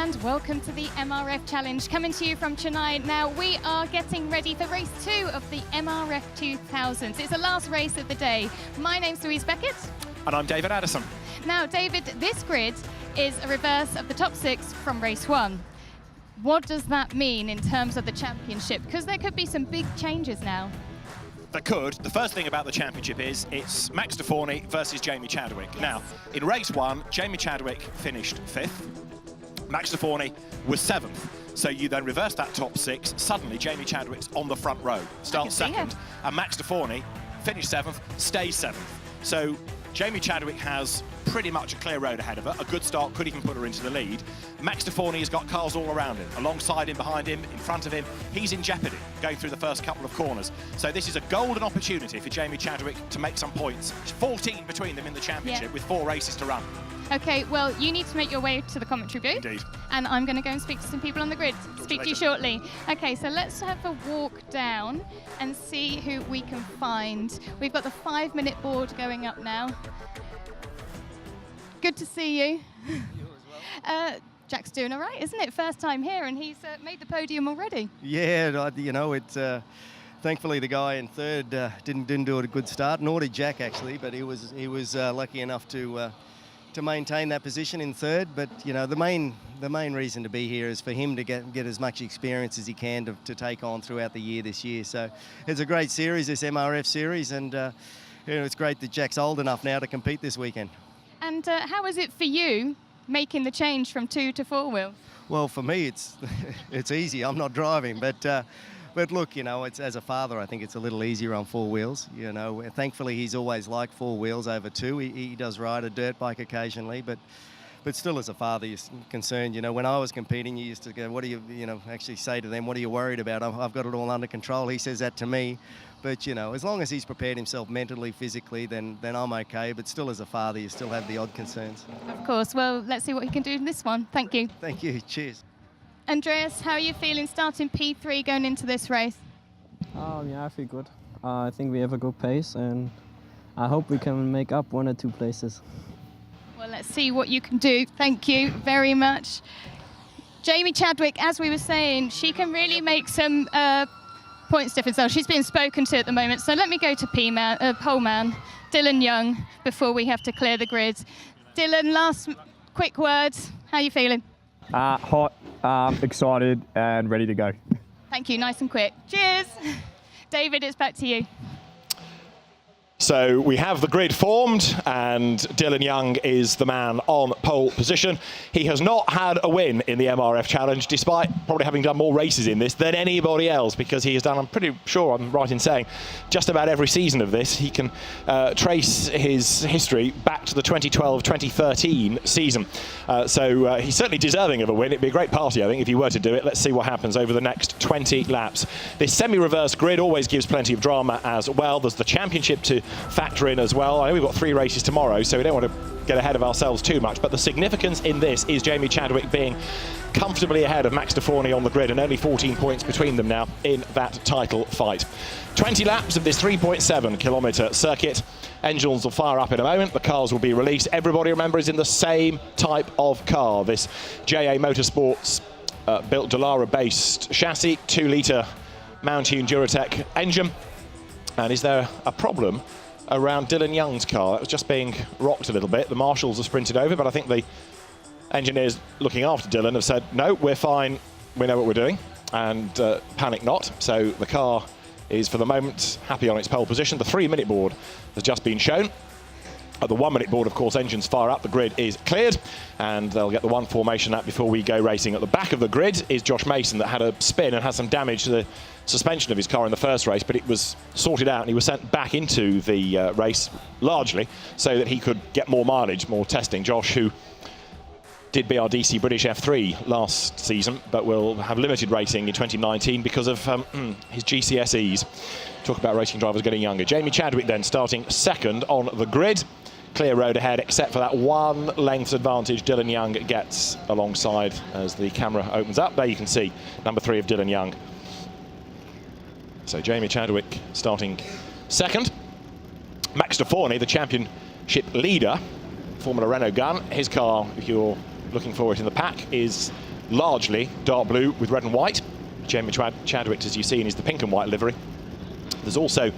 and welcome to the MRF Challenge, coming to you from Chennai. Now, we are getting ready for race 2 of the MRF 2000s. It's the last race of the day. My name's Louise Beckett. And I'm David Addison. Now, David, this grid is a reverse of the top 6 from race 1. What does that mean in terms of the championship? Because there could be some big changes now. That could. The first thing about the championship is it's Max Deforney versus Jamie Chadwick. Now, in race 1, Jamie Chadwick finished 5th. Max Deforney was 7th. So you then reverse that top 6. Suddenly, Jamie Chadwick's on the front row, starts 2nd, and Max Deforney finished 7th, stays 7th. So Jamie Chadwick has pretty much a clear road ahead of her. A good start could even put her into the lead. Max Deforney has got cars all around him, alongside him, behind him, in front of him. He's in jeopardy going through the first couple of corners. So this is a golden opportunity for Jamie Chadwick to make some points. It's 14 between them in the championship with 4 races to run. Okay, well, you need to make your way to the commentary booth. Indeed. And I'm going to go and speak to some people on the grid. Speak to you shortly. Okay, so let's have a walk down and see who we can find. We've got the 5-minute board going up now. Good to see you. You as well. Jack's doing all right, isn't it? First time here, and he's made the podium already. Yeah, you know, it's thankfully the guy in 3rd didn't do a good start, nor did Jack actually, but he was lucky enough to maintain that position in 3rd. But you know, the main reason to be here is for him to get as much experience as he can to take on throughout the year this year. So it's a great series, this MRF series, and you know, it's great that Jack's old enough now to compete this weekend. And how is it for you making the change from 2 to 4 wheels? Well, for me, it's easy. I'm not driving, but look, you know, it's as a father, I think it's a little easier on 4 wheels. You know, thankfully he's always liked 4 wheels over 2. He does ride a dirt bike occasionally, but still, as a father, you're concerned. You know, when I was competing, you used to go, "What do you know?" Actually say to them, "What are you worried about? I've got it all under control." He says that to me. But, you know, as long as he's prepared himself mentally, physically, then I'm okay. But still, as a father, you still have the odd concerns. Of course. Well, let's see what he can do in this one. Thank you. Thank you. Cheers. Andreas, how are you feeling starting P3 going into this race? Yeah, I feel good. I think we have a good pace, and I hope we can make up 1 or 2 places. Well, let's see what you can do. Thank you very much. Jamie Chadwick, as we were saying, she can really make some points difference. So she's being spoken to at the moment. So let me go to pole man, Dylan Young, before we have to clear the grid. Dylan, last quick words. How are you feeling? Hot, excited, and ready to go. Thank you. Nice and quick. Cheers. David, it's back to you. So we have the grid formed, and Dylan Young is the man on pole position. He has not had a win in the MRF Challenge, despite probably having done more races in this than anybody else, because he has done, I'm pretty sure I'm right in saying, just about every season of this. He can trace his history back to the 2012-2013 season. So he's certainly deserving of a win. It'd be a great party, I think, if he were to do it. Let's see what happens over the next 20 laps. This semi-reverse grid always gives plenty of drama as well. There's the championship to factor in as well. I know we've got 3 races tomorrow, so we don't want to get ahead of ourselves too much, but the significance in this is Jamie Chadwick being comfortably ahead of Max Deforney on the grid, and only 14 points between them now in that title fight. 20 laps of this 3.7-kilometre circuit. Engines will fire up in a moment. The cars will be released. Everybody, remember, is in the same type of car. This JA Motorsports built Dallara-based chassis, 2-litre Mountune Duratec engine. And is there a problem around Dylan Young's car? That was just being rocked a little bit. The marshals have sprinted over, but I think the engineers looking after Dylan have said, no, we're fine, we know what we're doing, and panic not. So the car is, for the moment, happy on its pole position. The 3-minute board has just been shown. At the 1-minute board, of course, engines fire up, the grid is cleared, and they'll get the 1 formation lap before we go racing. At the back of the grid is Josh Mason, that had a spin and had some damage to the suspension of his car in the first race, but it was sorted out and he was sent back into the race, largely, so that he could get more mileage, more testing. Josh, who did BRDC British F3 last season, but will have limited racing in 2019 because of his GCSEs. Talk about racing drivers getting younger. Jamie Chadwick then starting 2nd on the grid. Clear road ahead, except for that 1 length advantage Dylan Young gets alongside as the camera opens up. There you can see number 3 of Dylan Young. So Jamie Chadwick starting 2nd. Max Deforney, the championship leader, Formula Renault gun. His car, if you're looking for it in the pack, is largely dark blue with red and white. Jamie Chadwick, as you've seen, is the pink and white livery. There's also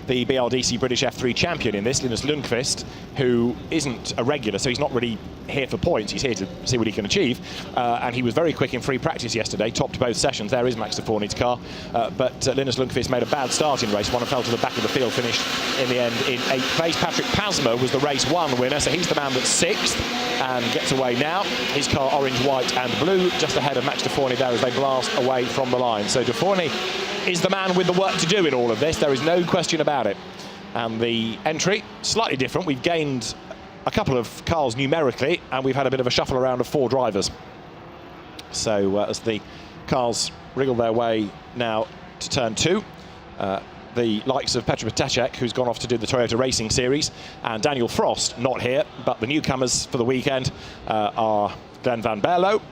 the BRDC British F3 champion in this, Linus Lundqvist, who isn't a regular, so he's not really here for points. He's here to see what he can achieve. And he was very quick in free practice yesterday, topped both sessions. There is Max de Forney's car. But Linus Lundqvist made a bad start in race one and fell to the back of the field, finished in the end in 8th place. Patrick Pasma was the race one winner, so he's the man that's 6th and gets away now. His car orange, white and blue, just ahead of Max de Forney there as they blast away from the line. So de Forney is the man with the work to do in all of this. There is no question about it. And the entry, slightly different. We've gained a couple of cars numerically, and we've had a bit of a shuffle around of 4 drivers. So as the cars wriggle their way now to turn 2, the likes of Petr Petacek, who's gone off to do the Toyota Racing Series, and Daniel Frost, not here, but the newcomers for the weekend are Glenn van Berlo.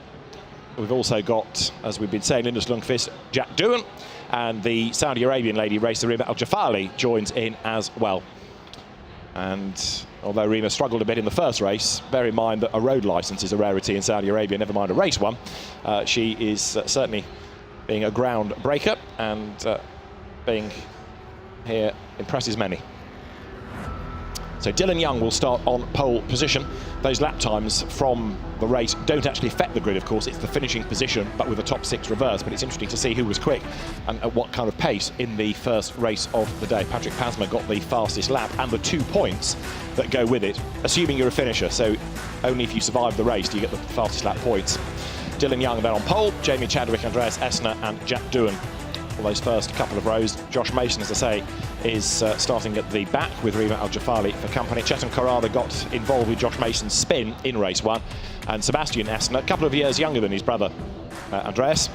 We've also got, as we've been saying, Linus Lundqvist, Jack Doohan, and the Saudi Arabian lady racer Rima Al Jafali joins in as well. And although Rima struggled a bit in the first race, bear in mind that a road licence is a rarity in Saudi Arabia, never mind a race one. She is certainly being a ground breaker, and being here impresses many. So Dylan Young will start on pole position. Those lap times from the race don't actually affect the grid, of course. It's the finishing position, but with the top 6 reverse. But it's interesting to see who was quick and at what kind of pace in the first race of the day. Patrick Pasma got the fastest lap and the 2 points that go with it, assuming you're a finisher. So only if you survive the race do you get the fastest lap points. Dylan Young then on pole, Jamie Chadwick, Andreas Essner and Jack Doohan. All those first couple of rows. Josh Mason, as I say, is starting at the back with Rima Al Jafali for company. Chetan Karada got involved with Josh Mason's spin in race 1, and Sebastian Essner, a couple of years younger than his brother Andreas,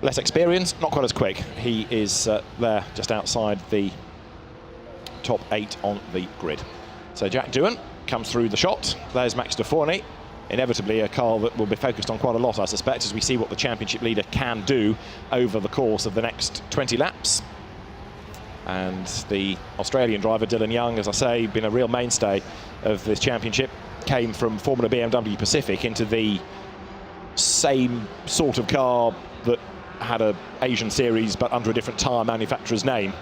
less experienced, not quite as quick. He is there just outside the top 8 on the grid. So Jack Doohan comes through the shot. There's Max de Forney. Inevitably a car that will be focused on quite a lot, I suspect, as we see what the championship leader can do over the course of the next 20 laps. And the Australian driver, Dylan Young, as I say, been a real mainstay of this championship, came from Formula BMW Pacific into the same sort of car that had an Asian series but under a different tyre manufacturer's name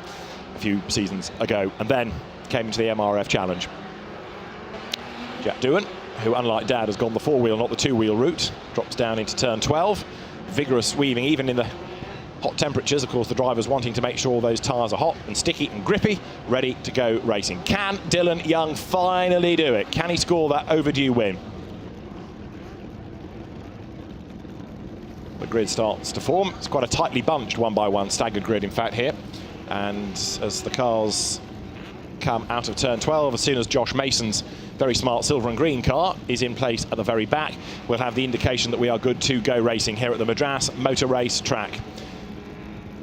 a few seasons ago, and then came into the MRF Challenge. Jack Doohan, who, unlike Dad, has gone the 4-wheel, not the 2-wheel route, drops down into turn 12. Vigorous weaving, even in the hot temperatures. Of course, the driver's wanting to make sure those tyres are hot and sticky and grippy, ready to go racing. Can Dylan Young finally do it? Can he score that overdue win? The grid starts to form. It's quite a tightly bunched 1-by-1 staggered grid, in fact, here. And as the cars come out of turn 12, as soon as Josh Mason's very smart silver and green car is in place at the very back, we'll have the indication that we are good to go racing here at the Madras Motor Race track.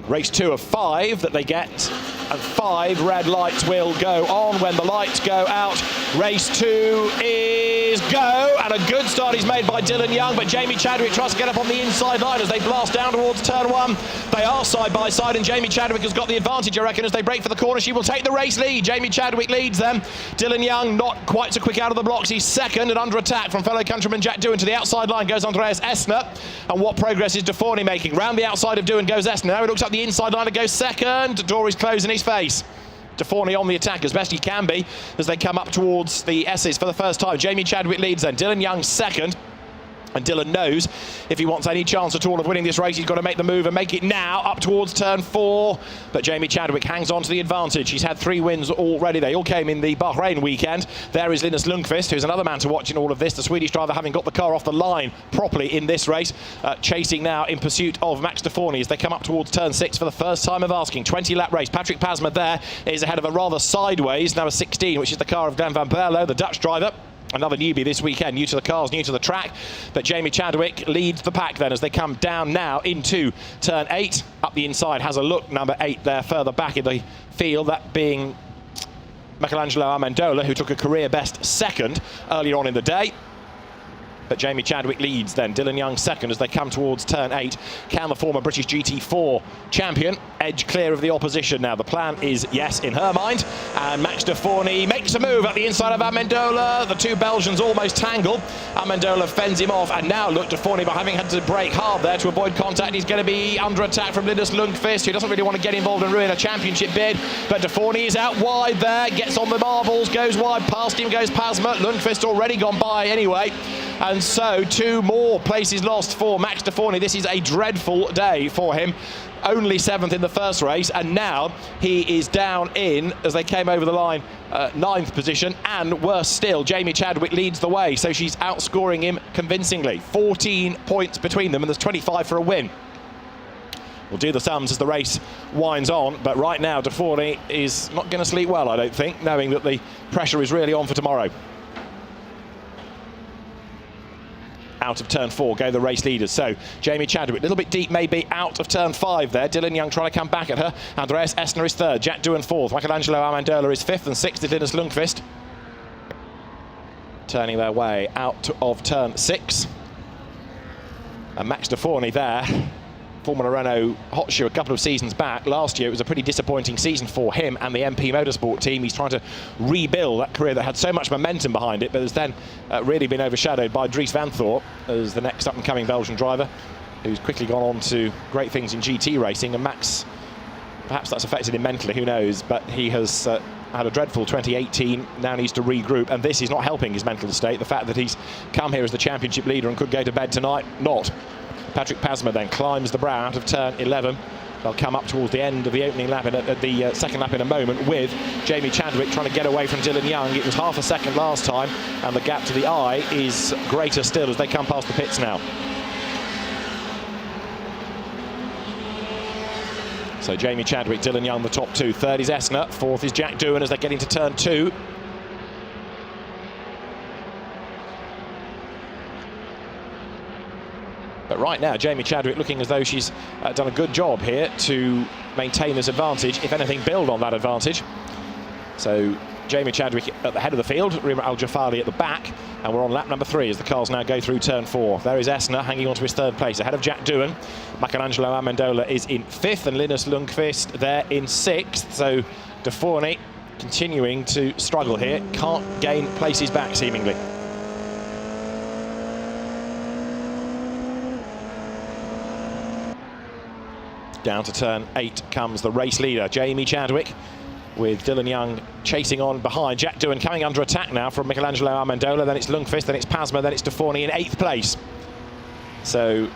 Race 2 of 5 that they get, and 5 red lights will go on when the lights go out. Race 2 is go, and a good start is made by Dylan Young, but Jamie Chadwick tries to get up on the inside line as they blast down towards turn 1. They are side by side, and Jamie Chadwick has got the advantage, I reckon, as they break for the corner. She will take the race lead. Jamie Chadwick leads them. Dylan Young not quite so quick out of the blocks. He's second and under attack from fellow countryman Jack Doohan. To the outside line goes Andreas Essner, and what progress is de Forney making? Round the outside of Doohan goes Essner. Now he looks up the inside line and goes second. Door is closed in his face. De Forney on the attack as best he can be as they come up towards the S's for the first time. Jamie Chadwick leads then. Dylan Young second. And Dylan knows if he wants any chance at all of winning this race, he's got to make the move and make it now up towards turn 4. But Jamie Chadwick hangs on to the advantage. He's had 3 wins already. They all came in the Bahrain weekend. There is Linus Lundqvist, who's another man to watch in all of this. The Swedish driver having got the car off the line properly in this race. Chasing now in pursuit of Max de Forney as they come up towards turn 6 for the first time of asking. 20-lap race. Patrick Pasma there is ahead of a rather sideways number 16, which is the car of Glenn van Berlo, the Dutch driver. Another newbie this weekend, new to the cars, new to the track. But Jamie Chadwick leads the pack then as they come down now into turn 8. Up the inside has a look, number 8 there further back in the field, that being Michelangelo Amendola, who took a career best second earlier on in the day. But Jamie Chadwick leads then. Dylan Young second as they come towards turn 8. Can the former British GT4 champion edge clear of the opposition now? The plan is yes, in her mind. And Max de Forny makes a move at the inside of Amendola. The two Belgians almost tangle. Amendola fends him off. And now look, de Forny, by having had to brake hard there to avoid contact, he's going to be under attack from Linus Lundqvist, who doesn't really want to get involved and ruin a championship bid. But de Forny is out wide there, gets on the marbles, goes wide, past him goes Pasma. Lundqvist already gone by anyway. And so 2 more places lost for Max de Forny. This is a dreadful day for him. Only 7th in the first race, and now he is down in, as they came over the line, 9th position, and worse still, Jamie Chadwick leads the way, so she's outscoring him convincingly. 14 points between them, and there's 25 for a win. We'll do the sums as the race winds on, but right now de Forny is not going to sleep well, I don't think, knowing that the pressure is really on for tomorrow. Out of turn 4 go the race leaders. So Jamie Chadwick, a little bit deep maybe out of turn 5 there. Dylan Young trying to come back at her. Andreas Essner is 3rd. Jack Doohan 4th. Michelangelo Amendola is 5th, and 6th is Linus Lundqvist. Turning their way out of turn 6. And Max de Forny there. Formula Renault hot shoe a couple of seasons back. Last year it was a pretty disappointing season for him and the MP Motorsport team. He's trying to rebuild that career that had so much momentum behind it, but has then really been overshadowed by Dries Van Thorp as the next up-and-coming Belgian driver, who's quickly gone on to great things in GT racing. And Max, perhaps that's affected him mentally, who knows, but he has had a dreadful 2018, now needs to regroup, and this is not helping his mental state. The fact that he's come here as the championship leader and could go to bed tonight, not. Patrick Pasma then climbs the brow out of turn 11. They'll come up towards the end of the opening lap, the second lap in a moment, with Jamie Chadwick trying to get away from Dylan Young. It was half a second last time, and the gap to the eye is greater still as they come past the pits now. So Jamie Chadwick, Dylan Young, the top 2. 3rd is Essner, 4th is Jack Doohan as they get into turn 2. But right now, Jamie Chadwick looking as though she's done a good job here to maintain this advantage, if anything, build on that advantage. So Jamie Chadwick at the head of the field, Rima Al Jafali at the back, and we're on lap number 3 as the cars now go through turn 4. There is Essner hanging on to his 3rd place, ahead of Jack Doohan. Michelangelo Amendola is in 5th, and Linus Lundqvist there in 6th. So de Forny continuing to struggle here, can't gain places back seemingly. Down to turn 8 comes the race leader, Jamie Chadwick, with Dylan Young chasing on behind. Jack Doohan coming under attack now from Michelangelo Amendola, then it's Lundqvist, then it's Pasma, then it's de Forny in 8th place. So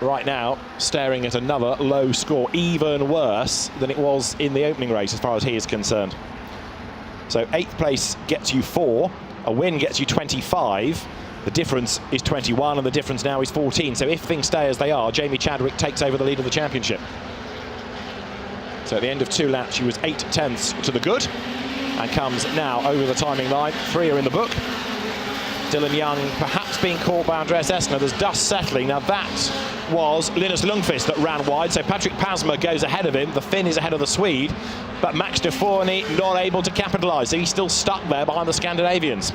right now, staring at another low score, even worse than it was in the opening race as far as he is concerned. So 8th place gets you 4, a win gets you 25. The difference is 21, and the difference now is 14. So if things stay as they are, Jamie Chadwick takes over the lead of the championship. So at the end of 2 laps, she was 8/10ths to the good, and comes now over the timing line. 3 are in the book. Dylan Young perhaps being caught by Andreas Essner. There's dust settling. Now that was Linus Lundqvist that ran wide. So Patrick Pasma goes ahead of him. The Finn is ahead of the Swede. But Max de Forny not able to capitalise. So he's still stuck there behind the Scandinavians.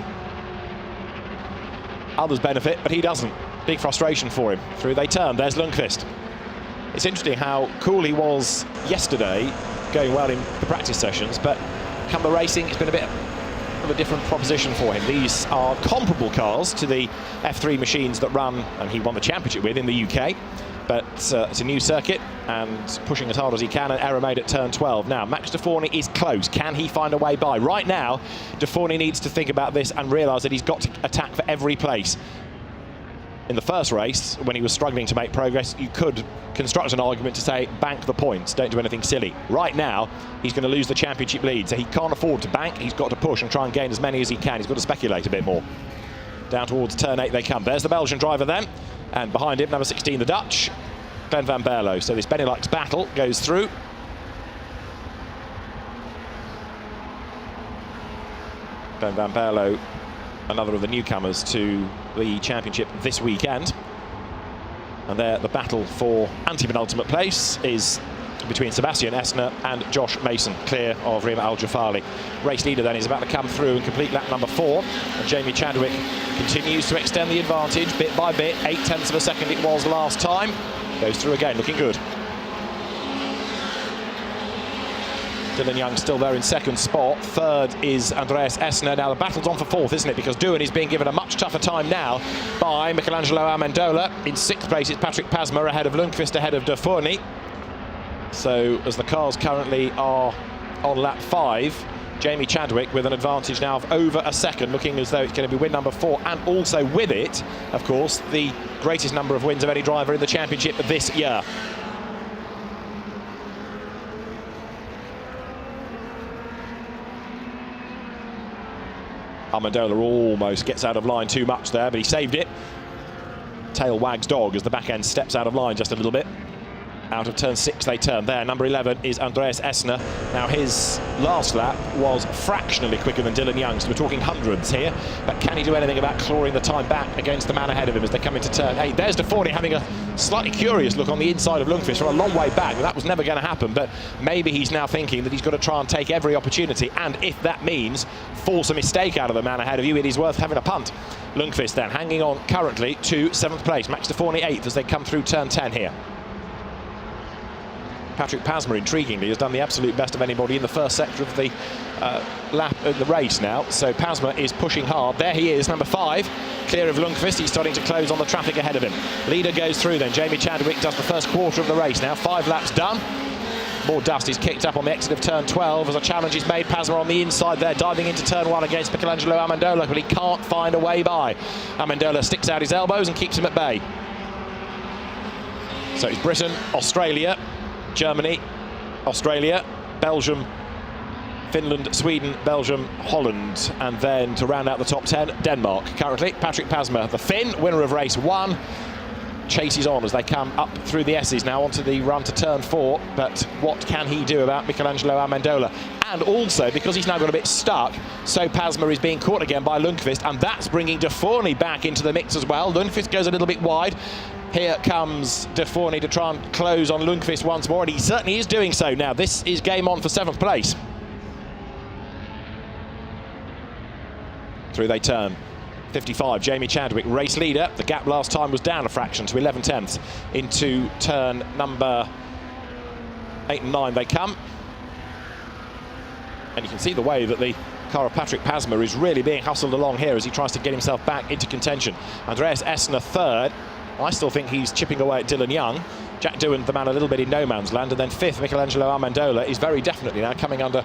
Others benefit, but he doesn't. Big frustration for him. Through they turn. There's Lundqvist. It's interesting how cool he was yesterday, going well in the practice sessions, but come the racing, it's been a bit of a different proposition for him. These are comparable cars to the F3 machines that run, and he won the championship with in the UK, but it's a new circuit, and pushing as hard as he can, an error made at turn 12. Now, Max de Forny is close. Can he find a way by? Right now, de Forny needs to think about this and realise that he's got to attack for every place. In the first race, when he was struggling to make progress, you could construct an argument to say, bank the points, don't do anything silly. Right now, he's going to lose the championship lead, so he can't afford to bank. He's got to push and try and gain as many as he can. He's got to speculate a bit more. Down towards turn 8 they come. There's the Belgian driver then, and behind him, number 16, the Dutch, Glenn van Berlo. So this Benelux battle goes through. Glenn van Berlo, another of the newcomers to the championship this weekend. And there, the battle for anti-penultimate place is between Sebastian Essner and Josh Mason, clear of Rima Al Jafali. Race leader then is about to come through and complete lap number 4. And Jamie Chadwick continues to extend the advantage bit by bit. 0.8 of a second it was last time. Goes through again, looking good. Dylan Young still there in second spot. Third is Andreas Essner. Now the battle's on for fourth, isn't it? Because Doohan is being given a much tougher time now by Michelangelo Amendola. In sixth place it's Patrick Pasma ahead of Lundqvist, ahead of De Forny. So as the cars currently are on lap 5, Jamie Chadwick with an advantage now of over a second, looking as though it's going to be win number 4, and also with it, of course, the greatest number of wins of any driver in the championship this year. Amendola almost gets out of line too much there, but he saved it. Tail wags dog as the back end steps out of line just a little bit. Out of turn 6 they turn there. Number 11 is Andreas Essner. Now his last lap was fractionally quicker than Dylan Young, so we're talking hundredths here. But can he do anything about clawing the time back against the man ahead of him as they come into turn 8? There's De Forny having a slightly curious look on the inside of Lundqvist from a long way back. That was never going to happen, but maybe he's now thinking that he's got to try and take every opportunity, and if that means force a mistake out of the man ahead of you, it is worth having a punt. Lundqvist then hanging on currently to 7th place. Max De Forny 8th as they come through turn 10 here. Patrick Pasma, intriguingly, has done the absolute best of anybody in the first sector of the lap of the race now. So Pasma is pushing hard. There he is, number 5, clear of Lundqvist. He's starting to close on the traffic ahead of him. Leader goes through then. Jamie Chadwick does the first quarter of the race now. 5 laps done. More dust is kicked up on the exit of turn 12 as a challenge is made. Pasma on the inside there, diving into turn 1 against Michelangelo Amendola, but he can't find a way by. Amendola sticks out his elbows and keeps him at bay. So it's Britain, Australia, Germany, Australia, Belgium, Finland, Sweden, Belgium, Holland, and then to round out the top 10, Denmark. Currently, Patrick Pasma, the Finn, winner of race 1, chases on as they come up through the S's now onto the run to turn 4. But what can he do about Michelangelo Amendola? And also, because he's now got a bit stuck, so Pasma is being caught again by Lundqvist, and that's bringing De Forny back into the mix as well. Lundqvist goes a little bit wide. Here comes De Forny to try and close on Lundqvist once more, and he certainly is doing so now. This is game on for 7th place. Through they turn. 55, Jamie Chadwick, race leader. The gap last time was down a fraction to 11 tenths. Into turn number 8 and 9 they come. And you can see the way that the car of Patrick Pasma is really being hustled along here as he tries to get himself back into contention. Andreas Essner 3rd. I still think he's chipping away at Dylan Young. Jack Doohan, the man a little bit in no man's land. And then 5th, Michelangelo Amendola, is very definitely now coming under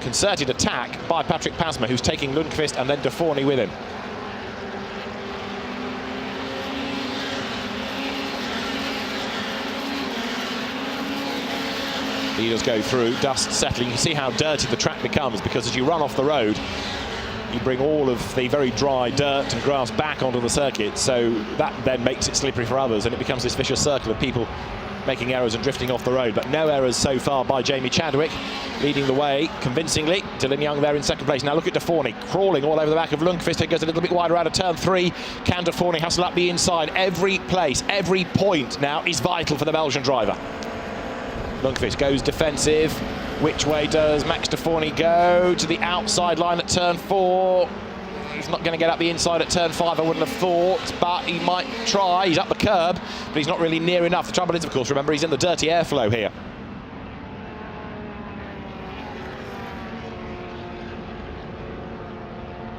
concerted attack by Patrick Pasma, who's taking Lundqvist and then De Forny with him. Leaders go through, dust settling. You see how dirty the track becomes, because as you run off the road, you bring all of the very dry dirt and grass back onto the circuit, so that then makes it slippery for others, and it becomes this vicious circle of people making errors and drifting off the road. But no errors so far by Jamie Chadwick, leading the way convincingly. Dylan Young there in 2nd place. Now look at De Forny crawling all over the back of Lundqvist. It goes a little bit wider out of turn 3. Can De Forny hustle up the inside? Every place, every point now is vital for the Belgian driver. Lundqvist goes defensive. Which way does Max De Forny go? To the outside line at turn 4. He's not going to get up the inside at turn 5, I wouldn't have thought, but he might try. He's up the curb, but he's not really near enough. The trouble is, of course, remember, he's in the dirty airflow here.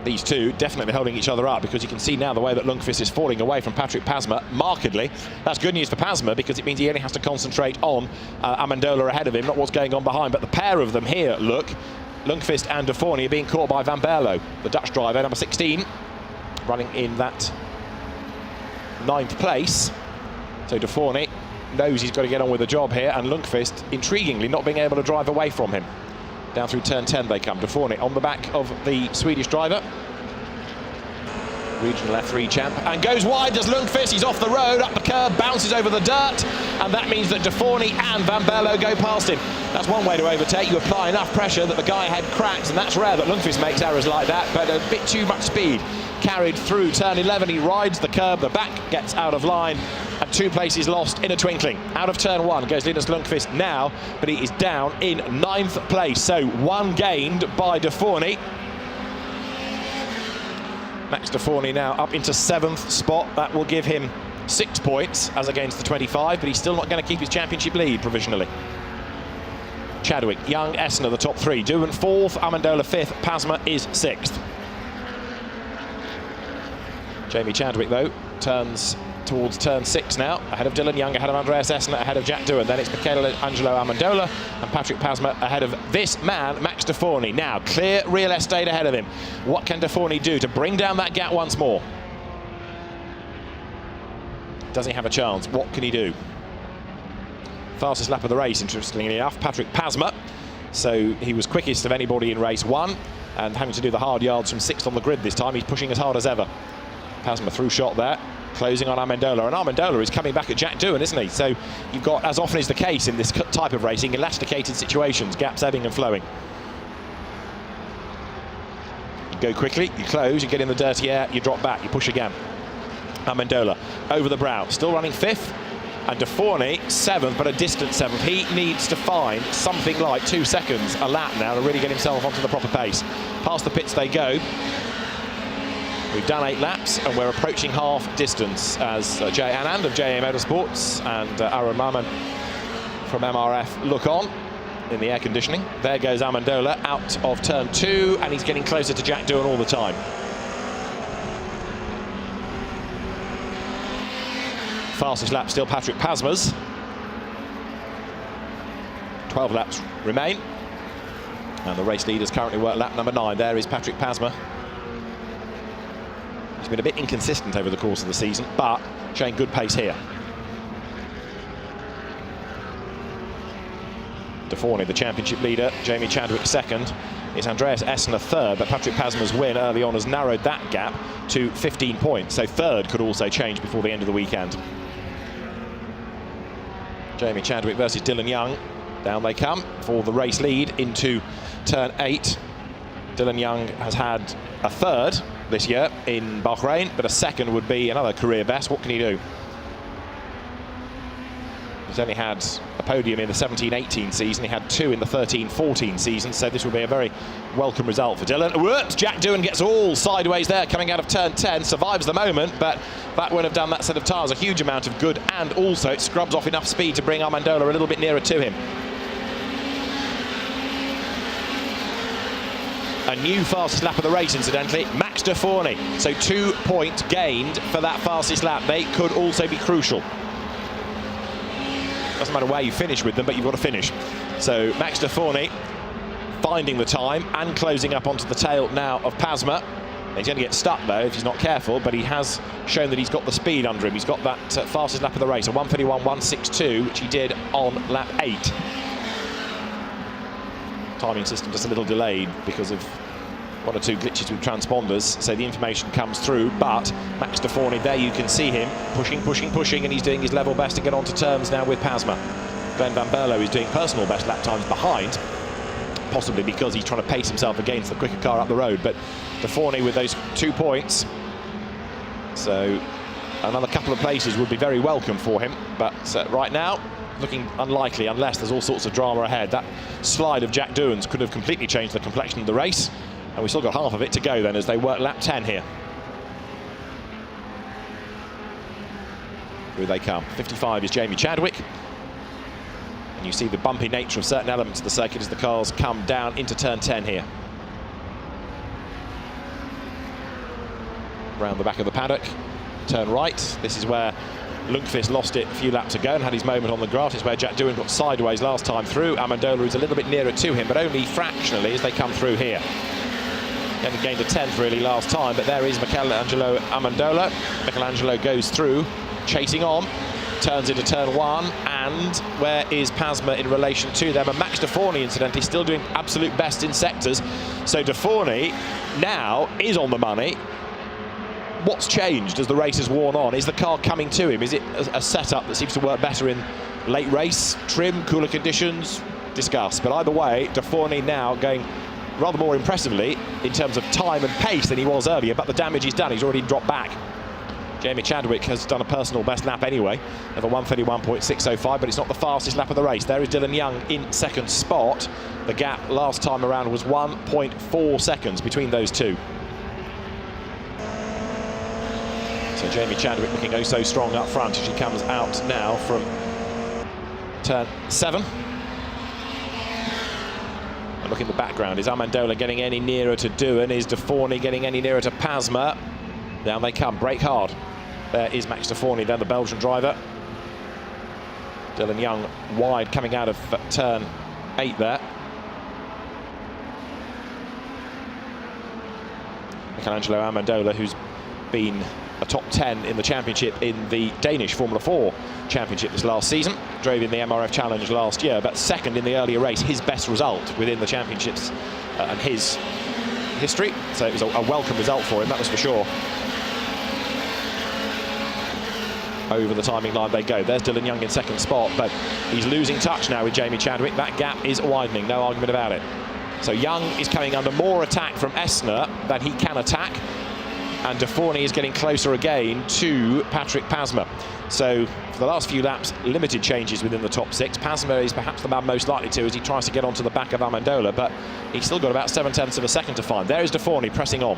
These two definitely holding each other up, because you can see now the way that Lundqvist is falling away from Patrick Pasma markedly. That's good news for Pasma, because it means he only has to concentrate on Amendola ahead of him, not what's going on behind. But the pair of them here, look, Lundqvist and De Forny are being caught by Van Berlo, the Dutch driver, number 16, running in that 9th place. So De Forny knows he's got to get on with the job here, and Lundqvist, intriguingly, not being able to drive away from him. Down through turn 10 they come. De Forny on the back of the Swedish driver. Regional F3 champ. And goes wide, does Lundqvist. He's off the road, up the curb, bounces over the dirt. and that means that De Forney and Van Berlo go past him. That's one way to overtake. You apply enough pressure that the guy ahead cracks, and that's rare that Lundqvist makes errors like that, but a bit too much speed carried through turn 11. He rides the curb, the back gets out of line, and 2 places lost in a twinkling. Out of turn 1 goes Linus Lundqvist now, but he is down in 9th place. So 1 gained by De Forney. Max De Forney now up into 7th spot. That will give him 6 points as against the 25, but he's still not going to keep his championship lead provisionally. Chadwick, Young, Essner, the top 3. Doohan 4th, Amendola 5th, Pasma is 6th. Jamie Chadwick, though, turns towards turn 6 now, ahead of Dylan Young, ahead of Andreas Essner, ahead of Jack Doohan. Then it's Michelangelo Amendola and Patrick Pasma ahead of this man, Max De Forney. Now, clear real estate ahead of him. What can De Forney do to bring down that gap once more? Does he have a chance? What can he do? Fastest lap of the race, interestingly enough, Patrick Pasma. So he was quickest of anybody in race 1, and having to do the hard yards from 6th on the grid this time, he's pushing as hard as ever. Pasma through shot there, closing on Amendola, and Amendola is coming back at Jack Doohan, isn't he? So you've got, as often is the case in this type of racing, elasticated situations, gaps ebbing and flowing. You go quickly, you close, you get in the dirty air, you drop back, you push again. Amendola over the brow, still running 5th, and De Forney 7th, but a distant 7th. He needs to find something like 2 seconds a lap now to really get himself onto the proper pace. Past the pits they go. We've done 8 laps and we're approaching half distance as Jay Anand of JA Motorsports and Aaron Maman from MRF look on in the air conditioning. There goes Amendola out of turn 2, and he's getting closer to Jack Doohan all the time. Fastest lap still Patrick Pasma's. 12 laps remain, and the race leaders currently work lap number 9. There is Patrick Pasma. He's been a bit inconsistent over the course of the season, but showing good pace here. De Forney, the championship leader, Jamie Chadwick 2nd. It's Andreas Essner 3rd, but Patrick Pasma's win early on has narrowed that gap to 15 points, so 3rd could also change before the end of the weekend. Jamie Chadwick versus Dylan Young. Down they come for the race lead into turn 8. Dylan Young has had a 3rd this year in Bahrain, but a 2nd would be another career best. What can he do? He's only had a podium in the 17-18 season. He had 2 in the 13-14 season, so this will be a very welcome result for Dylan. Whoops, Jack Doohan gets all sideways there coming out of turn 10, survives the moment, but that would have done that set of tyres a huge amount of good, and also it scrubs off enough speed to bring Amendola a little bit nearer to him. A new fastest lap of the race, incidentally, Max De Forney. So 2 points gained for that fastest lap. They could also be crucial. Doesn't matter where you finish with them, but you've got to finish. So Max De Forney finding the time and closing up onto the tail now of Pasma. He's going to get stuck though if he's not careful, but he has shown that he's got the speed under him. He's got that fastest lap of the race, a 1:31.162, which he did on lap 8. Timing system just a little delayed because of 1 or 2 glitches with transponders, so the information comes through, but Max De Forney, there you can see him pushing, and he's doing his level best to get onto terms now with Pasma. Glenn Van Berlo is doing personal best lap times behind, possibly because he's trying to pace himself against the quicker car up the road, but De Forney with those 2 points, so another couple of places would be very welcome for him, but right now looking unlikely unless there's all sorts of drama ahead. That slide of Jack Doohan's could have completely changed the complexion of the race, and we've still got half of it to go then as they work lap 10 here. Through they come. 55 is Jamie Chadwick, and you see the bumpy nature of certain elements of the circuit as the cars come down into turn 10 here. Round the back of the paddock, turn right. This is where Lundqvist lost it a few laps ago and had his moment on the grass. It's where Jack Doohan got sideways last time through. Amendola is a little bit nearer to him, but only fractionally as they come through here. He only gained a 10th really last time, but there is Michelangelo Amendola. Michelangelo goes through, chasing on, turns into turn 1, and where is Pasma in relation to them? And Max De Forney, incidentally, still doing absolute best in sectors. So De Forney now is on the money. What's changed as the race has worn on? Is the car coming to him? Is it a setup that seems to work better in Late race, trim, cooler conditions, discuss. But either way, De Forny now going rather more impressively in terms of time and pace than he was earlier, but the damage he's done, he's already dropped back. Jamie Chadwick has done a personal best lap anyway, of a 1:31.605, but it's not the fastest lap of the race. There is Dylan Young in second spot. The gap last time around was 1.4 seconds between those two. So Jamie Chadwick looking oh so strong up front as she comes out now from turn 7. And look in the background, is Amendola getting any nearer to Doohan? Is De Forny getting any nearer to Pasma? Down they come, brake hard. There is Max De Forny, then the Belgian driver. Dylan Young wide coming out of turn 8 there. Michelangelo Amendola, who's been a top 10 in the championship in the Danish Formula 4 championship this last season. Drove in the MRF Challenge last year, but second in the earlier race, his best result within the championships and his history. So it was a welcome result for him, that was for sure. Over the timing line they go. There's Dylan Young in second spot, but he's losing touch now with Jamie Chadwick. That gap is widening, no argument about it. So Young is coming under more attack from Estner than he can attack, and De Forny is getting closer again to Patrick Pasma. So for the last few laps, limited changes within the top 6. Pasma is perhaps the man most likely to as he tries to get onto the back of Amendola, but he's still got about 0.7 of a second to find. There is De Forny pressing on.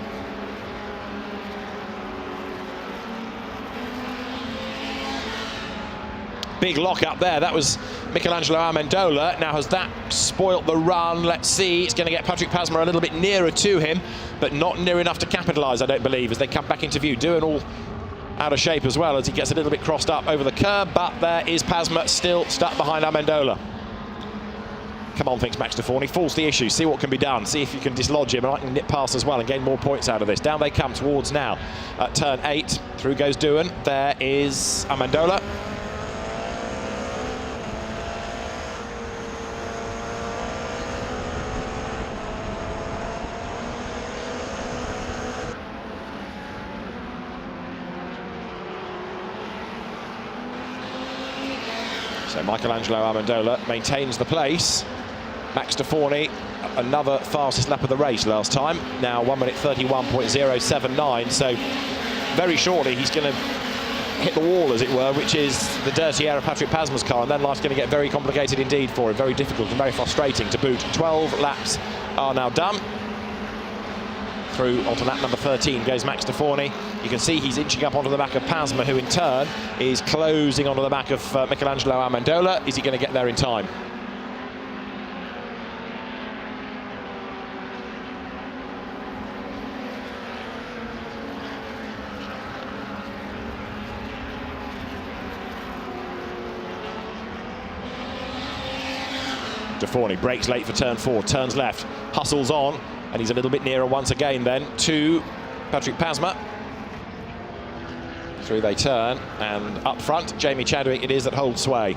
Big lock up there. That was Michelangelo Amendola. Now, has that spoilt the run? Let's see. It's going to get Patrick Pasma a little bit nearer to him, but not near enough to capitalise, I don't believe, as they come back into view. Doohan all out of shape as well as he gets a little bit crossed up over the curb, but there is Pasma still stuck behind Amendola. Come on, thinks Max De Forny. Falls the issue. See what can be done. See if you can dislodge him and I can nip past as well and gain more points out of this. Down they come towards now at turn 8. Through goes Doohan. There is Amendola. So Michelangelo Amendola maintains the place. Max De Forny, another fastest lap of the race last time. Now 1:31.079. So very shortly he's going to hit the wall, as it were, which is the dirty air of Patrick Pasma's car, and then life's going to get very complicated indeed for him. Very difficult and very frustrating to boot. 12 laps are now done. Through onto lap number 13 goes Max De Forny. You can see he's inching up onto the back of Pasma, who in turn is closing onto the back of Michelangelo Amendola. Is he going to get there in time? De Forny brakes late for turn 4, turns left, hustles on, and he's a little bit nearer once again then to Patrick Pasma. Through they turn, and up front, Jamie Chadwick it is that holds sway.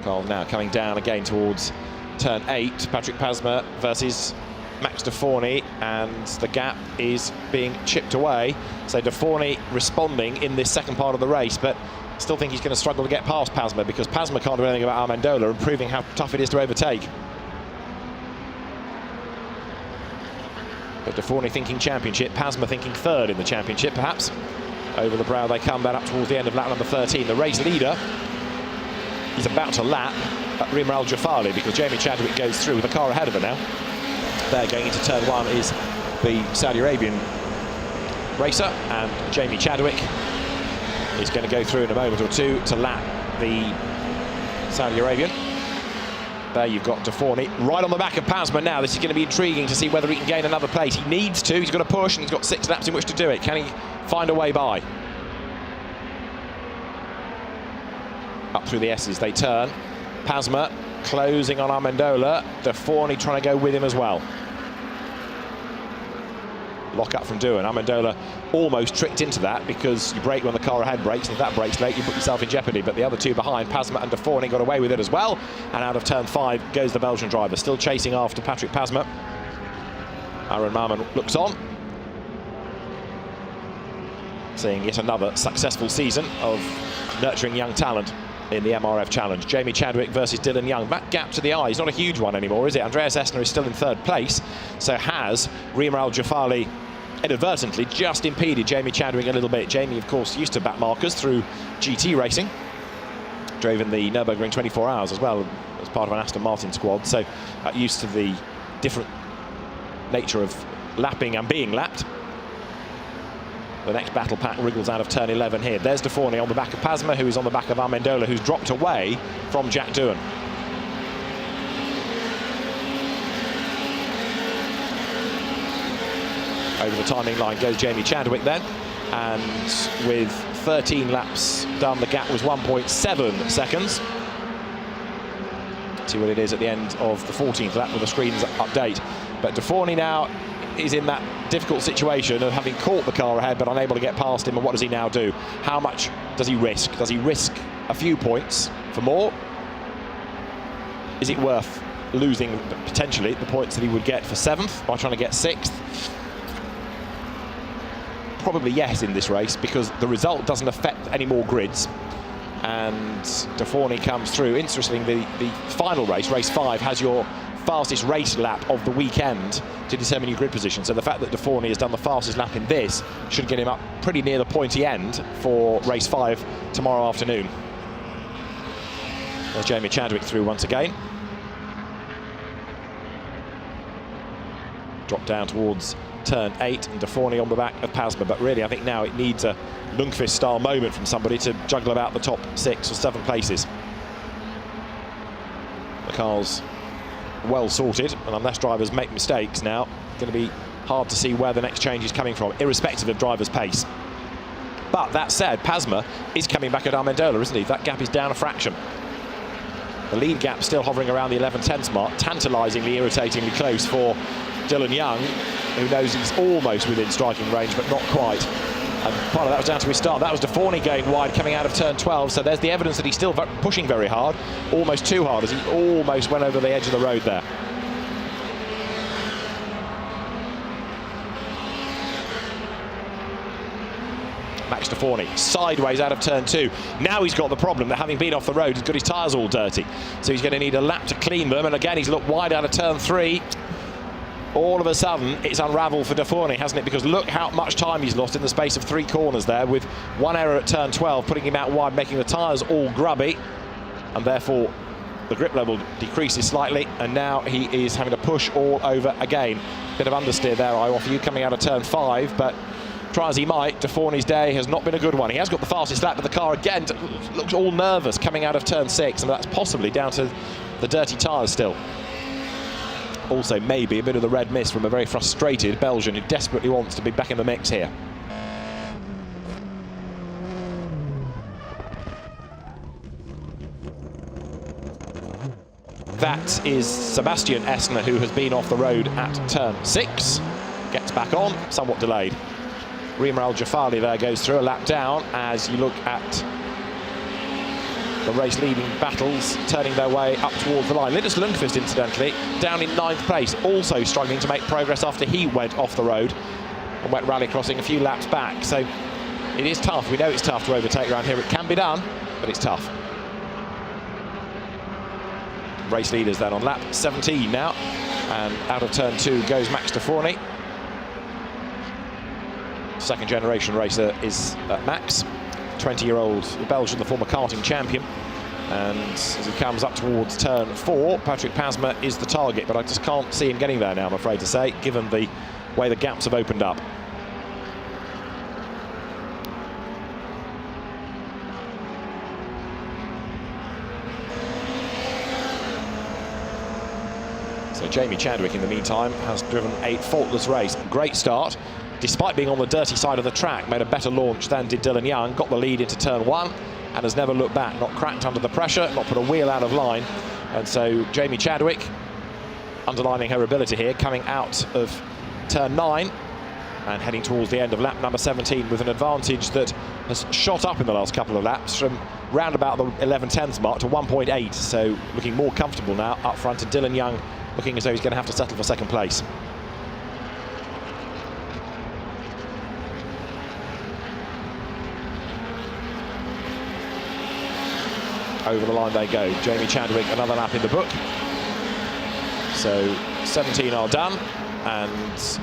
Carl now coming down again towards turn 8. Patrick Pasma versus Max De Forny, and the gap is being chipped away. So De Forny responding in this second part of the race, but still think he's going to struggle to get past Pasma because Pasma can't do anything about Amendola and proving how tough it is to overtake. But De Forny thinking championship, Pasma thinking third in the championship perhaps. Over the brow they come, then up towards the end of lap number 13. The race leader is about to lap Rima Al Jafali because Jamie Chadwick goes through with the car ahead of her now. There, going into turn 1 is the Saudi Arabian racer, and Jamie Chadwick is going to go through in a moment or two to lap the Saudi Arabian. There you've got De Forny right on the back of Pasma now. This is going to be intriguing to see whether he can gain another place. He needs to. He's got to push, and he's got 6 laps in which to do it. Can he find a way by? Up through the S's they turn. Pasma closing on Amendola. De Forny trying to go with him as well. Lock up from Doohan. Amendola almost tricked into that because you brake when the car ahead brakes, and if that brakes late, you put yourself in jeopardy. But the other two behind, Pasma and De Forny, got away with it as well. And out of turn 5 goes the Belgian driver, still chasing after Patrick Pasma. Aaron Marman looks on, seeing yet another successful season of nurturing young talent in the MRF Challenge. Jamie Chadwick versus Dylan Young. That gap to the eye is not a huge one anymore, is it? Andreas Essner is still in third place, so has Rima Al-Jafali inadvertently just impeded Jamie Chadwick a little bit. Jamie, of course, used to back markers through GT racing. Drove in the Nürburgring 24 Hours as well as part of an Aston Martin squad, so used to the different nature of lapping and being lapped. The next battle pack wriggles out of turn 11 here. There's De Forney on the back of Pasma, who is on the back of Amendola, who's dropped away from Jack Doohan. Over the timing line goes Jamie Chadwick then, and with 13 laps done, the gap was 1.7 seconds. See what it is at the end of the 14th lap with the screens update. But De Forney now is in that difficult situation of having caught the car ahead but unable to get past him, and what does he now do? How much does he risk? Does he risk a few points for more? Is it worth losing potentially the points that he would get for 7th by trying to get 6th? Probably yes in this race, because the result doesn't affect any more grids, and De Forney comes through. Interestingly, the final race, race 5, has your fastest race lap of the weekend to determine your grid position. So the fact that De Forney has done the fastest lap in this should get him up pretty near the pointy end for race 5 tomorrow afternoon. There's Jamie Chadwick through once again. Drop down towards turn 8, and De Forney on the back of Pasma. But really, I think now it needs a Lundqvist-style moment from somebody to juggle about the top 6 or 7 places. The car's well sorted, and unless drivers make mistakes now, it's going to be hard to see where the next change is coming from, irrespective of driver's pace. But that said, Pasma is coming back at Amendola, isn't he? That gap is down a fraction. The lead gap still hovering around the 11:10 mark, tantalisingly, irritatingly close for Dylan Young, who knows he's almost within striking range, but not quite. And part of that was down to his start. That was De Forney going wide, coming out of turn 12, so there's the evidence that he's still pushing very hard, almost too hard, as he almost went over the edge of the road there. Max De Forney, sideways out of turn 2. Now he's got the problem that, having been off the road, he's got his tyres all dirty. So he's going to need a lap to clean them, and again he's looked wide out of turn 3. All of a sudden, it's unravelled for De Forney, hasn't it? Because look how much time he's lost in the space of 3 corners there, with one error at turn 12, putting him out wide, making the tyres all grubby, and therefore the grip level decreases slightly, and now he is having to push all over again. Bit of understeer there, I offer you, coming out of turn 5, but try as he might, De Forney's day has not been a good one. He has got the fastest lap, but the car again looks all nervous coming out of turn 6, and that's possibly down to the dirty tyres still. Also maybe a bit of the red mist from a very frustrated Belgian who desperately wants to be back in the mix here. That is Sebastian Essner, who has been off the road at turn 6. Gets back on, somewhat delayed. Rima Al-Jafali there goes through a lap down as you look at the race-leading battles turning their way up towards the line. Linus Lundqvist, incidentally, down in 9th place, also struggling to make progress after he went off the road and went rallycrossing a few laps back. So it is tough. We know it's tough to overtake around here. It can be done, but it's tough. Race leaders then on lap 17 now, and out of turn 2 goes Max De Forney. Second generation racer is Max, 20-year-old Belgian, the former karting champion. And as he comes up towards turn 4, Patrick Pasma is the target, but I just can't see him getting there now, I'm afraid to say, given the way the gaps have opened up. So Jamie Chadwick, in the meantime, has driven a faultless race. Great start. Despite being on the dirty side of the track, made a better launch than did Dylan Young, got the lead into turn 1 and has never looked back, not cracked under the pressure, not put a wheel out of line. And so Jamie Chadwick, underlining her ability here, coming out of turn 9 and heading towards the end of lap number 17 with an advantage that has shot up in the last couple of laps from round about the 11:10 mark to 1.8, so looking more comfortable now up front, and Dylan Young looking as though he's going to have to settle for second place. over the line they go. Jamie Chadwick, another lap in the book. So 17 are done, and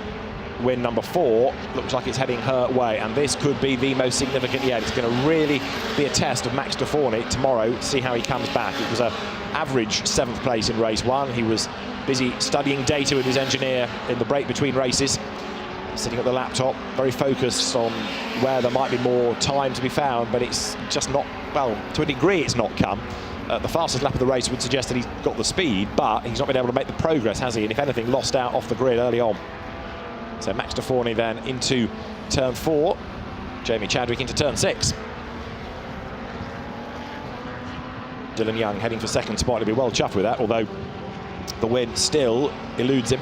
win number 4 looks like it's heading her way, and this could be the most significant yet. It's going to really be a test of Max Deforny tomorrow to see how he comes back. It was an average 7th place in race 1. He was busy studying data with his engineer in the break between races, sitting at the laptop, very focused on where there might be more time to be found, but it's just not, well, to a degree it's not come. The fastest lap of the race would suggest that he's got the speed, but he's not been able to make the progress, has he? And if anything, lost out off the grid early on. So Max Deforny then into turn 4, Jamie Chadwick into turn 6. Dylan Young heading for second spot. He'll be well chuffed with that, although the win still eludes him.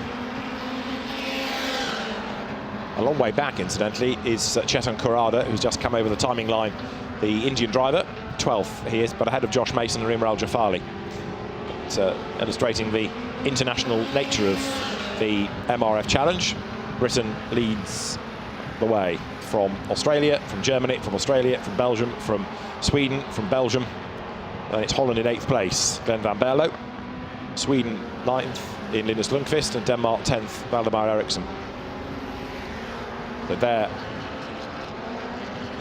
A long way back, incidentally, is Chetan Kurada, who's just come over the timing line. The Indian driver, 12th he is, but ahead of Josh Mason and Imre Al-Jafali. Illustrating the international nature of the MRF Challenge. Britain leads the way from Australia, from Germany, from Australia, from Belgium, from Sweden, from Belgium. And it's Holland in 8th place, Glenn van Berlo. Sweden 9th in Linus Lundqvist, and Denmark 10th, Valdemar Eriksson. But there,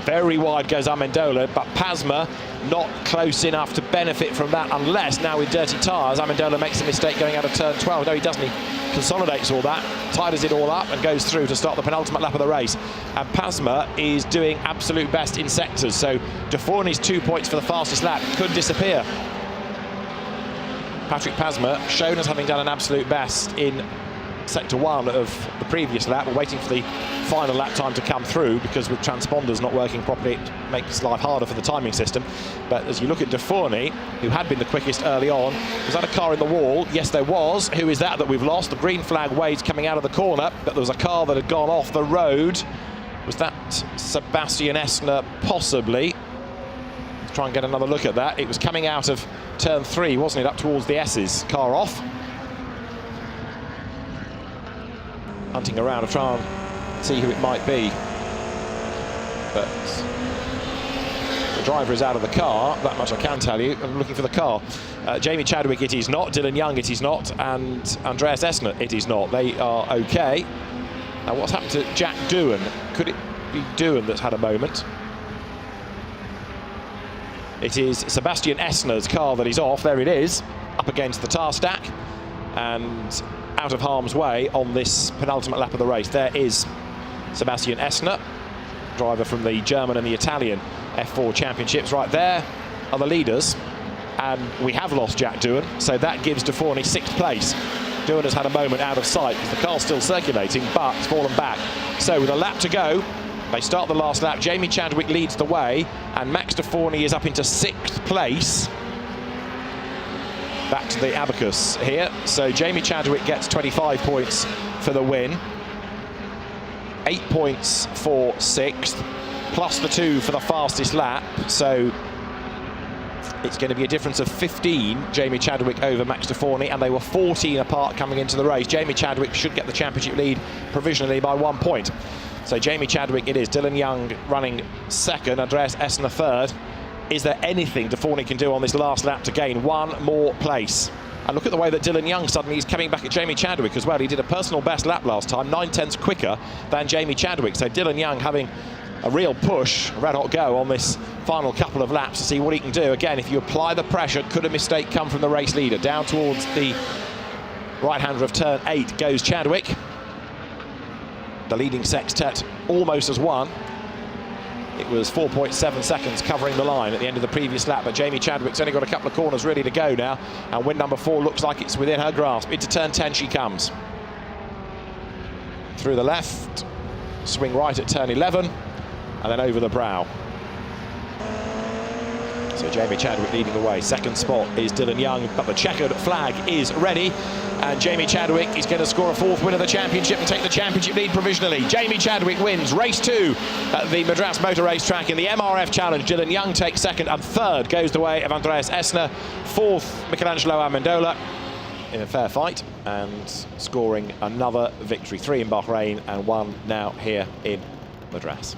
very wide goes Amendola, but Pasma not close enough to benefit from that, unless now with dirty tyres Amendola makes a mistake going out of turn 12. No, he doesn't. He consolidates all that, ties it all up, and goes through to start the penultimate lap of the race. And Pasma is doing absolute best in sectors, so Deforny's 2 points for the fastest lap could disappear. Patrick Pasma shown as having done an absolute best in sector 1 of the previous lap. We're waiting for the final lap time to come through, because with transponders not working properly it makes life harder for the timing system. But as you look at Deforny, who had been the quickest early on, was that a car in the wall? Yes, there was. Who is that we've lost? The green flag waves coming out of the corner, but there was a car that had gone off the road. Was that Sebastian Essner? Possibly. Let's try and get another look at that. It was coming out of turn 3, wasn't it, up towards the S's. Car off. Hunting around to try and see who it might be, but the driver is out of the car, that much I can tell you. I'm looking for the car. Jamie Chadwick it is not, Dylan Young it is not, and Andreas Essner it is not. They are okay. Now what's happened to Jack Doohan? Could it be Doohan that's had a moment? It is Sebastian Essner's car that is off. There it is, up against the tar stack and out of harm's way on this penultimate lap of the race. There is Sebastian Essner, driver from the German and the Italian F4 championships. Right there are the leaders, and we have lost Jack Doohan, so that gives Deforny 6th place. Doohan has had a moment out of sight because the car's still circulating, but it's fallen back. So with a lap to go, they start the last lap. Jamie Chadwick leads the way, and Max Deforny is up into 6th place. Back to the abacus here. So Jamie Chadwick gets 25 points for the win. 8 points for 6th, plus the 2 for the fastest lap. So it's going to be a difference of 15, Jamie Chadwick over Max Deforny, and they were 14 apart coming into the race. Jamie Chadwick should get the championship lead provisionally by 1 point. So Jamie Chadwick it is. Dylan Young running 2nd, Andreas Essner 3rd. Is there anything Deforny can do on this last lap to gain 1 more place? And look at the way that Dylan Young suddenly is coming back at Jamie Chadwick as well. He did a personal best lap last time, 9/10 quicker than Jamie Chadwick. So Dylan Young having a real push, a red hot go on this final couple of laps to see what he can do. Again, if you apply the pressure, could a mistake come from the race leader? Down towards the right-hander of turn 8 goes Chadwick. The leading sextet almost as one. It was 4.7 seconds covering the line at the end of the previous lap, but Jamie Chadwick's only got a couple of corners ready to go now, and win number 4 looks like it's within her grasp. Into turn 10 she comes. Through the left, swing right at turn 11, and then over the brow. So Jamie Chadwick leading the way. 2nd spot is Dylan Young, but the checkered flag is ready, and Jamie Chadwick is going to score a 4th win of the championship and take the championship lead provisionally. Jamie Chadwick wins race 2 at the Madras Motor Racetrack in the MRF Challenge. Dylan Young takes 2nd, and 3rd goes the way of Andreas Essner. 4th, Michelangelo Amendola in a fair fight and scoring another victory. 3 in Bahrain and 1 now here in Madras.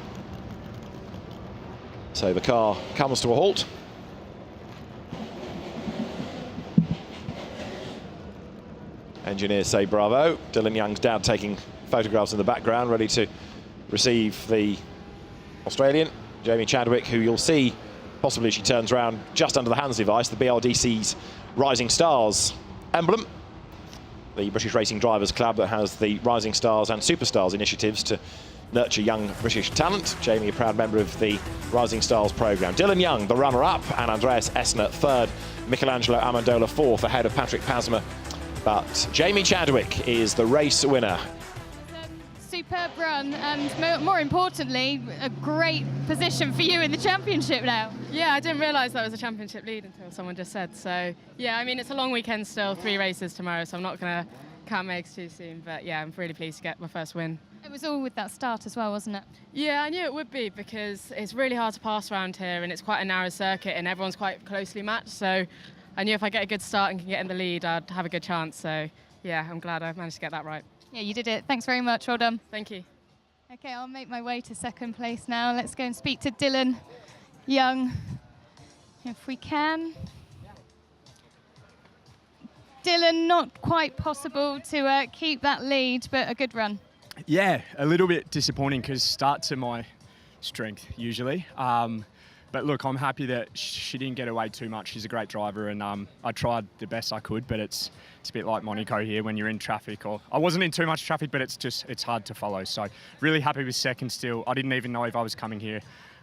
So the car comes to a halt. engineers say bravo. Dylan Young's dad taking photographs in the background, ready to receive the Australian, Jamie Chadwick, who you'll see, possibly she turns around just under the hands device, the BRDC's Rising Stars emblem. The British Racing Drivers Club that has the Rising Stars and Superstars initiatives to nurture young British talent. Jamie, a proud member of the Rising Stars programme. Dylan Young, the runner-up, and Andreas Essner, third. Michelangelo Amendola, fourth, ahead of Patrick Pasma. But Jamie Chadwick is the race winner. Superb run, and more importantly, a great position for you in the championship now. Yeah, I didn't realise that was a championship lead until someone just said. So, yeah, I mean, it's a long weekend still, 3 races tomorrow, so I'm not going to count my eggs too soon. But, yeah, I'm really pleased to get my first win. It was all with that start as well, wasn't it? Yeah, I knew it would be because it's really hard to pass around here and it's quite a narrow circuit and everyone's quite closely matched. So I knew if I get a good start and can get in the lead, I'd have a good chance. So, yeah, I'm glad I managed to get that right. Yeah, you did it. Thanks very much. Well done. Thank you. Okay, I'll make my way to second place now. Let's go and speak to Dylan Young, if we can. Dylan, not quite possible to keep that lead, but a good run. Yeah, a little bit disappointing because starts are my strength usually. But look, I'm happy that she didn't get away too much. She's a great driver, and I tried the best I could, but it's a bit like Monaco here when you're in traffic. Or I wasn't in too much traffic, but it's hard to follow. So really happy with second still. I didn't even know if I was coming here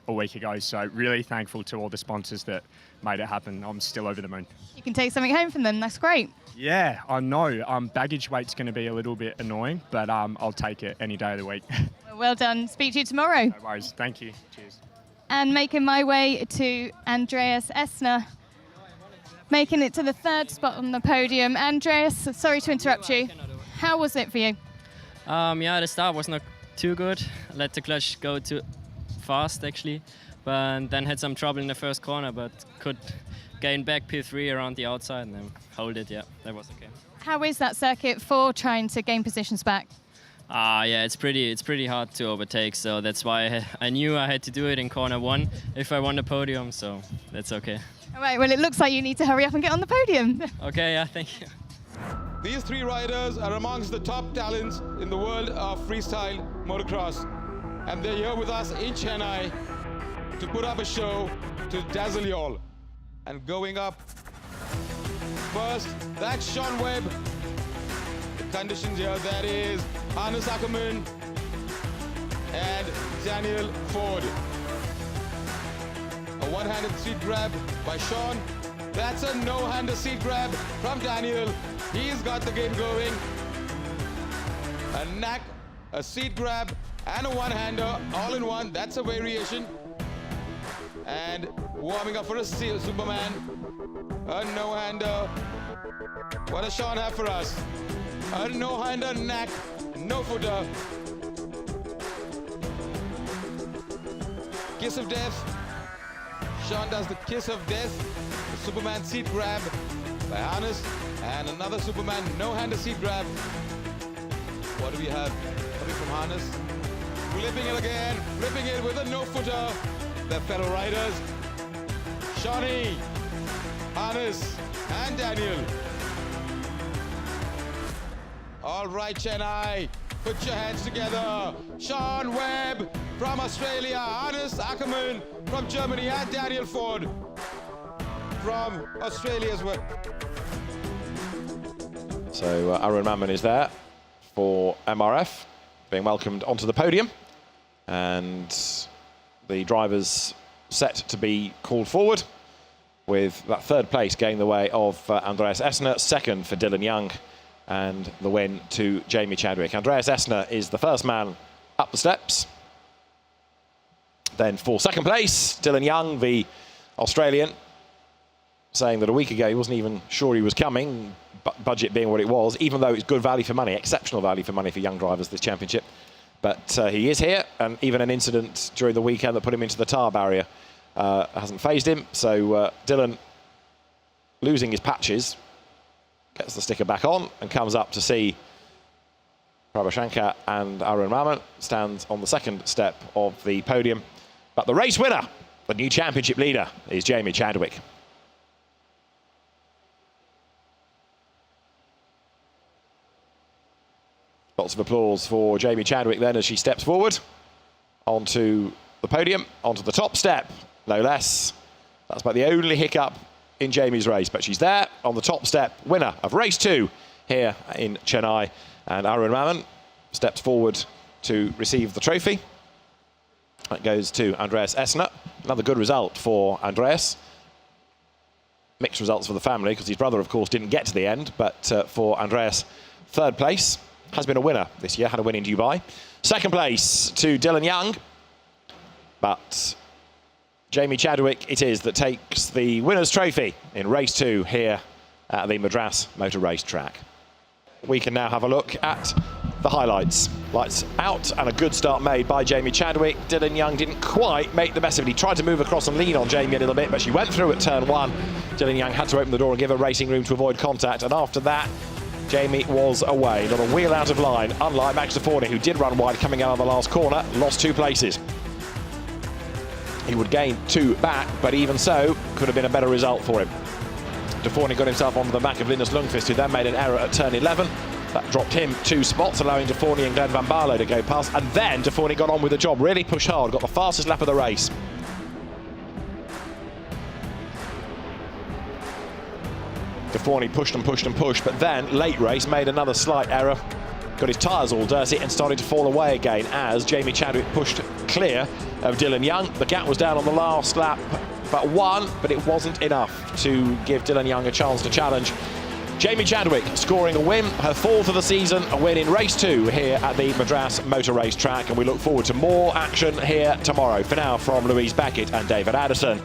a week ago. So really thankful to all the sponsors that made it happen. I'm still over the moon. You can take something home from them. That's great. Yeah, I know. Baggage weight's going to be a little bit annoying, but I'll take it any day of the week. Well done. Speak to you tomorrow. No worries. Thank you. Cheers. And making my way to Andreas Essner, making it to the third spot on the podium. Andreas, sorry to interrupt you. How was it for you? Yeah, the start was not too good. I let the clutch go too fast actually, but then had some trouble in the first corner, but could gain back P3 around the outside and then hold it. Yeah, that was okay. How is that circuit for trying to gain positions back? Yeah, it's pretty hard to overtake, so that's why I knew I had to do it in corner 1 if I won the podium, so that's okay. All right, well, it looks like you need to hurry up and get on the podium. Okay, yeah, thank you. These 3 riders are amongst the top talents in the world of freestyle motocross, and they're here with us in Chennai to put up a show to dazzle you all. And going up first, that's Sean Webb. The conditions here, that is Hannes Ackermann and Daniel Ford. A one-handed seat grab by Sean. That's a no-hander seat grab from Daniel. He's got the game going. A knack, a seat grab, and a one-hander all in one. That's a variation. And warming up for a Superman. A no-hander. What does Sean have for us? A no-hander knack, no footer. Kiss of death. Sean does the kiss of death. The Superman seat grab by Hannes. And another Superman no-hander seat grab. What do we have coming from Hannes? Flipping it again, flipping it with a no-footer. Their fellow riders, Shawnee, Hannes, and Daniel. All right, Chennai, put your hands together. Sean Webb from Australia, Hannes Ackermann from Germany, and Daniel Ford from Australia as well. So Arun Mammen is there for MRF, being welcomed onto the podium. And the drivers set to be called forward, with that third place going the way of Andreas Essner, second for Dylan Young, and the win to Jamie Chadwick. Andreas Essner is the first man up the steps. Then for second place, Dylan Young, the Australian, saying that a week ago he wasn't even sure he was coming, budget being what it was, even though it's good value for money, exceptional value for money for young drivers, this championship. But he is here, and even an incident during the weekend that put him into the tar barrier hasn't fazed him. So Dylan, losing his patches, gets the sticker back on and comes up to see Prabhashankar and Arun Mammen, stands on the second step of the podium. But the race winner, the new championship leader, is Jamie Chadwick. Lots of applause for Jamie Chadwick then as she steps forward onto the podium, onto the top step, no less. That's about the only hiccup in Jamie's race, but she's there on the top step, winner of race 2 here in Chennai. And Arun Raman steps forward to receive the trophy. That goes to Andreas Essner. Another good result for Andreas. Mixed results for the family because his brother, of course, didn't get to the end. But for Andreas, third place. Has been a winner this year, had a win in Dubai. Second place to Dylan Young. But Jamie Chadwick it is that takes the winner's trophy in race 2 here at the Madras Motor Race Track. We can now have a look at the highlights. Lights out and a good start made by Jamie Chadwick. Dylan Young didn't quite make the best of it. He tried to move across and lean on Jamie a little bit, but she went through at turn 1. Dylan Young had to open the door and give her racing room to avoid contact, and after that, Jamie was away. Not a wheel out of line, unlike Max Deforny, who did run wide coming out of the last corner, lost 2 places. He would gain 2 back, but even so, could have been a better result for him. Deforny got himself onto the back of Linus Lundqvist, who then made an error at turn 11. That dropped him 2 spots, allowing Deforny and Glenn Van Barlo to go past. And then Deforny got on with the job, really pushed hard, got the fastest lap of the race. Deforny pushed and pushed and pushed, but then, late race, made another slight error. Got his tyres all dirty and started to fall away again as Jamie Chadwick pushed clear of Dylan Young. The gap was down on the last lap, but 1, but it wasn't enough to give Dylan Young a chance to challenge. Jamie Chadwick scoring a win, her 4th of the season, a win in race 2 here at the Madras Motor Race Track, and we look forward to more action here tomorrow. For now, from Louise Beckett and David Addison,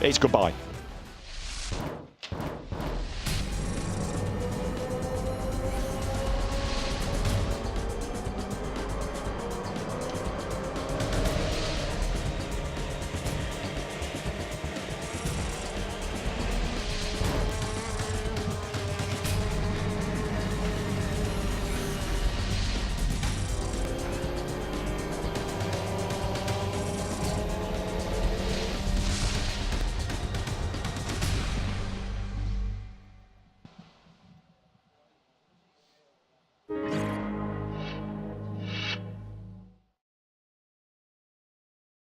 it's goodbye.